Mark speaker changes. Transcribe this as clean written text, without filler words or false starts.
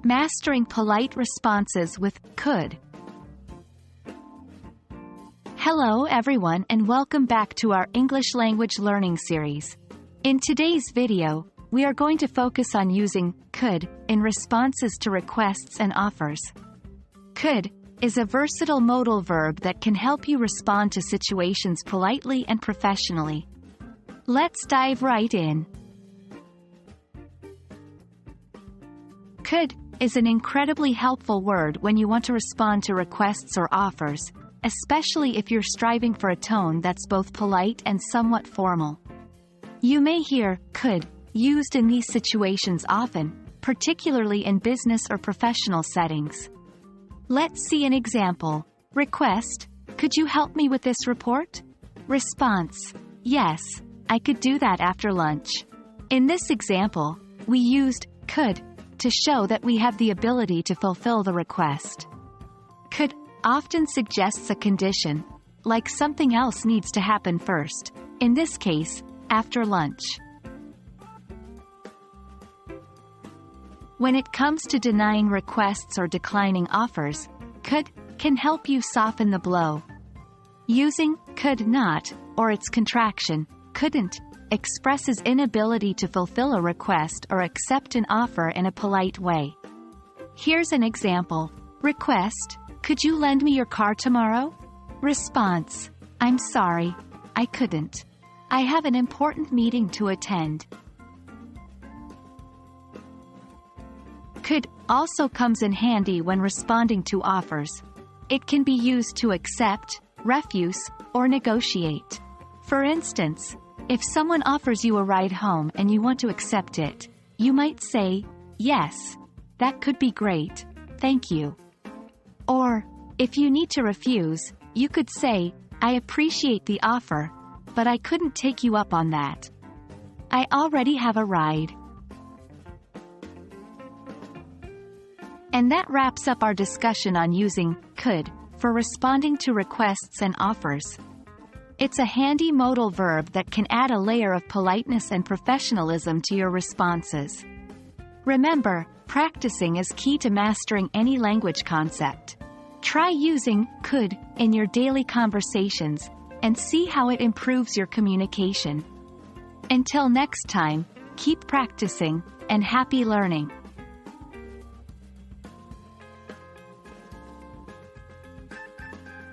Speaker 1: Mastering polite responses with could. Hello everyone and welcome back to our English language learning series. In today's video, we are going to focus on using could in responses to requests and offers. Could is a versatile modal verb that can help you respond to situations politely and professionally. Let's dive right in. Could is an incredibly helpful word when you want to respond to requests or offers, especially if you're striving for a tone that's both polite and somewhat formal. You may hear could used in these situations often, particularly in business or professional settings. Let's see an example. Request: could you help me with this report? Response: yes, I could do that after lunch. In this example, we used could to show that we have the ability to fulfill the request. Could often suggests a condition, like something else needs to happen first, in this case, after lunch. When it comes to denying requests or declining offers, could can help you soften the blow. Using could not, or its contraction, couldn't, expresses inability to fulfill a request or accept an offer in a polite way. Here's an example. Request: could you lend me your car tomorrow? Response: I'm sorry, I couldn't. I have an important meeting to attend. Could also comes in handy when responding to offers. It can be used to accept, refuse, or negotiate. For instance, if someone offers you a ride home and you want to accept it, you might say, yes, that could be great, thank you. Or, if you need to refuse, you could say, I appreciate the offer, but I couldn't take you up on that. I already have a ride. And that wraps up our discussion on using could for responding to requests and offers. It's a handy modal verb that can add a layer of politeness and professionalism to your responses. Remember, practicing is key to mastering any language concept. Try using could in your daily conversations and see how it improves your communication. Until next time, keep practicing and happy learning.